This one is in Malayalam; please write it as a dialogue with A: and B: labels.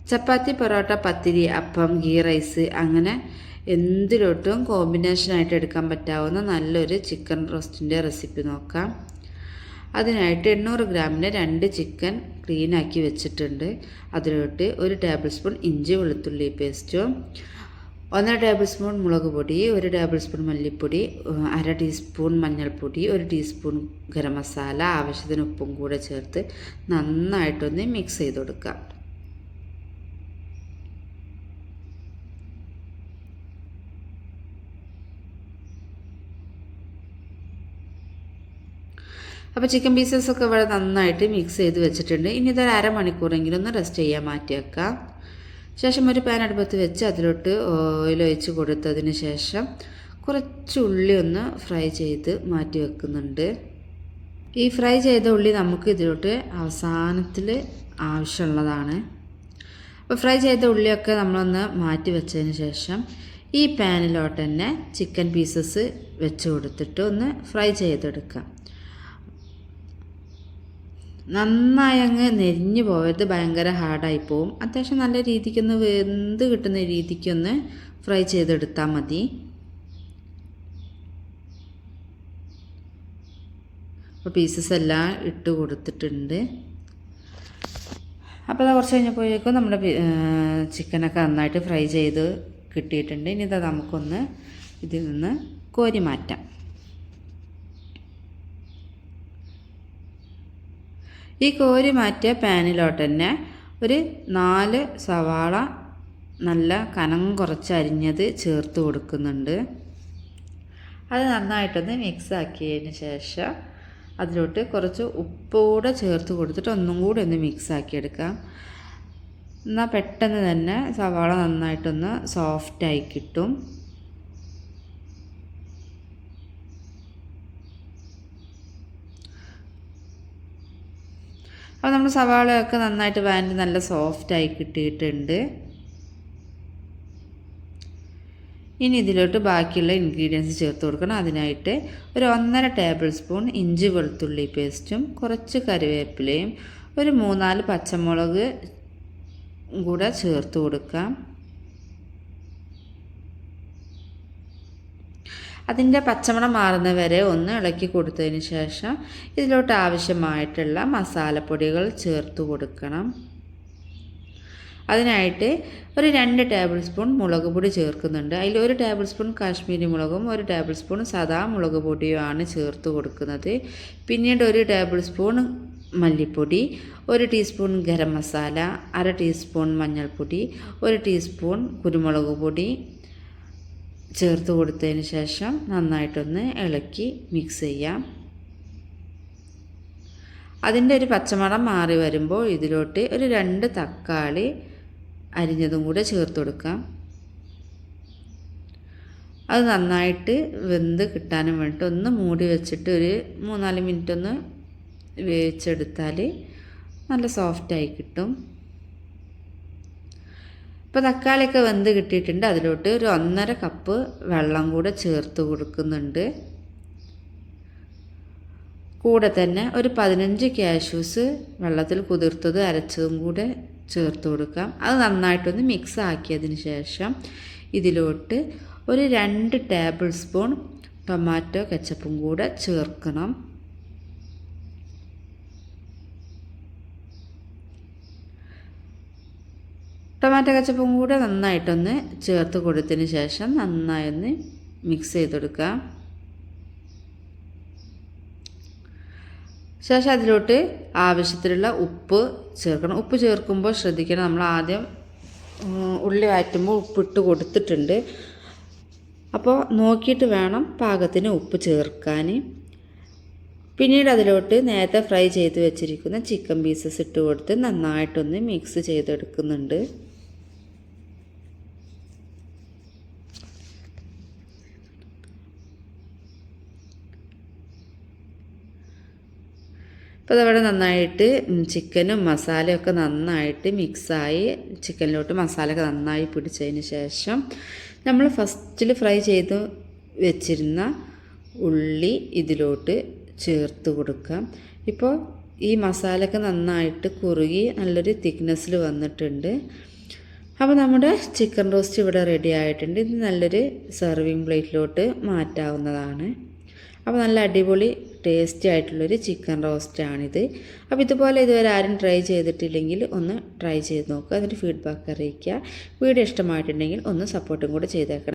A: ചപ്പാത്തി, പൊറോട്ട, പത്തിരി, അപ്പം, ഗീ റൈസ് അങ്ങനെ എന്തിലോട്ടും കോമ്പിനേഷനായിട്ട് എടുക്കാൻ പറ്റാവുന്ന നല്ലൊരു ചിക്കൻ റോസ്റ്റിൻ്റെ റെസിപ്പി നോക്കാം. അതിനായിട്ട് 800 ഗ്രാമിന് 2 ചിക്കൻ ക്ലീനാക്കി വെച്ചിട്ടുണ്ട്. അതിലോട്ട് 1 ടേബിൾ സ്പൂൺ ഇഞ്ചി വെളുത്തുള്ളി പേസ്റ്റും, 1 ടേബിൾ സ്പൂൺ മുളക് പൊടി, 1 ടേബിൾ സ്പൂൺ മല്ലിപ്പൊടി, 1/2 ടീസ്പൂൺ മഞ്ഞൾപ്പൊടി, 1 ടീസ്പൂൺ ഗരം മസാല, ആവശ്യത്തിന് ഉപ്പും കൂടെ ചേർത്ത് നന്നായിട്ടൊന്ന് മിക്സ് ചെയ്ത് കൊടുക്കാം. അപ്പോൾ ചിക്കൻ പീസസൊക്കെ ഇവിടെ നന്നായിട്ട് മിക്സ് ചെയ്ത് വെച്ചിട്ടുണ്ട്. ഇനി ഇതൊരു അരമണിക്കൂറെങ്കിലും ഒന്ന് റെസ്റ്റ് ചെയ്യാൻ മാറ്റി വെക്കാം. ശേഷം ഒരു പാൻ അടുപ്പത്ത് വെച്ച് അതിലോട്ട് ഓയിൽ ഒഴിച്ച് കൊടുത്തതിന് ശേഷം കുറച്ച് ഉള്ളി ഒന്ന് ഫ്രൈ ചെയ്ത് മാറ്റി വെക്കുന്നുണ്ട്. ഈ ഫ്രൈ ചെയ്ത ഉള്ളി നമുക്ക് ഇതിലോട്ട് അവസാനത്തിൽ ആവശ്യമുള്ളതാണ്. അപ്പോൾ ഫ്രൈ ചെയ്ത ഉള്ളിയൊക്കെ നമ്മളൊന്ന് മാറ്റി വെച്ചതിന് ശേഷം ഈ പാനിലോട്ട് തന്നെ ചിക്കൻ പീസസ് വെച്ച് കൊടുത്തിട്ട് ഒന്ന് ഫ്രൈ ചെയ്തെടുക്കാം. നന്നായി അങ്ങ് നെരിഞ്ഞു പോകരുത്, ഭയങ്കര ഹാർഡായി പോവും. അത്യാവശ്യം നല്ല രീതിക്കൊന്ന് വെന്ത് കിട്ടുന്ന രീതിക്കൊന്ന് ഫ്രൈ ചെയ്തെടുത്താൽ മതി. അപ്പോൾ പീസസ് എല്ലാം ഇട്ട് കൊടുത്തിട്ടുണ്ട്. അപ്പോൾ അത് കുറച്ച് കഴിഞ്ഞപ്പോഴേക്കും നമ്മുടെ ചിക്കനൊക്കെ നന്നായിട്ട് ഫ്രൈ ചെയ്ത് കിട്ടിയിട്ടുണ്ട്. ഇനി ഇത് നമുക്കൊന്ന് ഇതിൽ നിന്ന് കോരി മാറ്റാം. ഈ കോരി മാറ്റിയ പാനിലോട്ട് തന്നെ ഒരു 4 സവാള നല്ല കനം കുറച്ച് അരിഞ്ഞത് ചേർത്ത് കൊടുക്കുന്നുണ്ട്. അത് നന്നായിട്ടൊന്ന് മിക്സ് ആക്കിയതിന് ശേഷം അതിലോട്ട് കുറച്ച് ഉപ്പ് കൂടെ ചേർത്ത് കൊടുത്തിട്ട് ഒന്നും കൂടി ഒന്ന് മിക്സ് ആക്കിയെടുക്കാം. എന്നാൽ പെട്ടെന്ന് തന്നെ സവാള നന്നായിട്ടൊന്ന് സോഫ്റ്റായി കിട്ടും. അപ്പോൾ നമ്മൾ സവാളയൊക്കെ നന്നായിട്ട് വഴറ്റി നല്ല സോഫ്റ്റായി കിട്ടിയിട്ടുണ്ട്. ഇനി ഇതിലോട്ട് ബാക്കിയുള്ള ഇൻഗ്രീഡിയൻസ് ചേർത്ത് കൊടുക്കണം. അതിനായിട്ട് ഒരു 1.5 ടേബിൾ സ്പൂൺ ഇഞ്ചി വെളുത്തുള്ളി പേസ്റ്റും, കുറച്ച് കറിവേപ്പിലയും, ഒരു 3-4 പച്ചമുളക് കൂടെ ചേർത്ത് കൊടുക്കാം. അതിൻ്റെ പച്ചമണം മാറുന്ന വരെ ഒന്ന് ഇളക്കി കൊടുത്തതിന് ശേഷം ഇതിലോട്ട് ആവശ്യമായിട്ടുള്ള മസാലപ്പൊടികൾ ചേർത്ത് കൊടുക്കണം. അതിനായിട്ട് ഒരു 2 ടേബിൾ സ്പൂൺ മുളക് പൊടി ചേർക്കുന്നുണ്ട്. അതിൽ 1 ടേബിൾ സ്പൂൺ കാശ്മീരി മുളകും 1 ടേബിൾ സ്പൂൺ സാദാ മുളക് പൊടിയുമാണ് ചേർത്ത് കൊടുക്കുന്നത്. പിന്നീട് 1 ടേബിൾ സ്പൂൺ മല്ലിപ്പൊടി, 1 ടീസ്പൂൺ ഗരം മസാല, 1/2 ടീസ്പൂൺ മഞ്ഞൾപ്പൊടി, 1 ടീസ്പൂൺ കുരുമുളക് പൊടി ചേർത്ത് കൊടുത്തതിന് ശേഷം നന്നായിട്ടൊന്ന് ഇളക്കി മിക്സ് ചെയ്യാം. അതിൻ്റെ ഒരു പച്ചമണം മാറി വരുമ്പോൾ ഇതിലോട്ട് ഒരു 2 തക്കാളി അരിഞ്ഞതും കൂടെ ചേർത്ത് കൊടുക്കാം. അത് നന്നായിട്ട് വെന്ത് കിട്ടാനും വേണ്ടിയിട്ട് ഒന്ന് മൂടി വെച്ചിട്ട് ഒരു 3-4 മിനിറ്റ് ഒന്ന് വേവിച്ചെടുത്താൽ നല്ല സോഫ്റ്റായി കിട്ടും. ഇപ്പോൾ തക്കാളിയൊക്കെ വെന്ത് കിട്ടിയിട്ടുണ്ട്. അതിലോട്ട് ഒരു 1.5 കപ്പ് വെള്ളം കൂടെ ചേർത്ത് കൊടുക്കുന്നുണ്ട്. കൂടെ തന്നെ ഒരു 15 കാഷ്യൂസ് വെള്ളത്തിൽ കുതിർത്തത് അരച്ചതും കൂടെ ചേർത്ത് കൊടുക്കാം. അത് നന്നായിട്ടൊന്ന് മിക്സ് ആക്കിയതിന് ശേഷം ഇതിലോട്ട് ഒരു 2 ടേബിൾ സ്പൂൺ ടൊമാറ്റോ കെച്ചപ്പും കൂടെ ചേർക്കണം. ടൊമാറ്റോ കെച്ചപ്പും കൂടെ നന്നായിട്ടൊന്ന് ചേർത്ത് കൊടുത്തതിന് ശേഷം നന്നായി ഒന്ന് മിക്സ് ചെയ്തെടുക്കാം. ശേഷം അതിലോട്ട് ആവശ്യത്തിനുള്ള ഉപ്പ് ചേർക്കണം. ഉപ്പ് ചേർക്കുമ്പോൾ ശ്രദ്ധിക്കണം, നമ്മൾ ആദ്യം ഉള്ളി വഴറ്റുമ്പോൾ ഉപ്പിട്ട് കൊടുത്തിട്ടുണ്ട്. അപ്പോൾ നോക്കിയിട്ട് വേണം പാകത്തിന് ഉപ്പ് ചേർക്കാൻ. പിന്നീട് അതിലോട്ട് നേരത്തെ ഫ്രൈ ചെയ്ത് വെച്ചിരിക്കുന്ന ചിക്കൻ പീസസ് ഇട്ട് കൊടുത്ത് നന്നായിട്ടൊന്ന് മിക്സ് ചെയ്തെടുക്കുന്നുണ്ട്. അപ്പോൾ അതവിടെ നന്നായിട്ട് ചിക്കനും മസാലയൊക്കെ നന്നായിട്ട് മിക്സായി ചിക്കനിലോട്ട് മസാലയൊക്കെ നന്നായി പിടിച്ചതിന് ശേഷം നമ്മൾ ഫസ്റ്റിൽ ഫ്രൈ ചെയ്ത് വെച്ചിരുന്ന ഉള്ളി ഇതിലോട്ട് ചേർത്ത് കൊടുക്കാം. ഇപ്പോൾ ഈ മസാലയൊക്കെ നന്നായിട്ട് കുറുകി നല്ലൊരു തിക്നെസ്സിൽ വന്നിട്ടുണ്ട്. അപ്പോൾ നമ്മുടെ ചിക്കൻ റോസ്റ്റ് ഇവിടെ റെഡി ആയിട്ടുണ്ട്. ഇത് നല്ലൊരു സെർവിങ് പ്ലേറ്റിലോട്ട് മാറ്റാവുന്നതാണ്. അപ്പോൾ നല്ല അടിപൊളി ടേസ്റ്റി ആയിട്ടുള്ളൊരു ചിക്കൻ റോസ്റ്റാണിത്. അപ്പോൾ ഇതുപോലെ ഇതുവരെ ആരും ട്രൈ ചെയ്തിട്ടില്ലെങ്കിൽ ഒന്ന് ട്രൈ ചെയ്ത് നോക്കുക, അതിൻ്റെ ഫീഡ്ബാക്ക് അറിയിക്കുക. വീഡിയോ ഇഷ്ടമായിട്ടുണ്ടെങ്കിൽ ഒന്ന് സപ്പോർട്ടും കൂടെ ചെയ്തേക്കണം.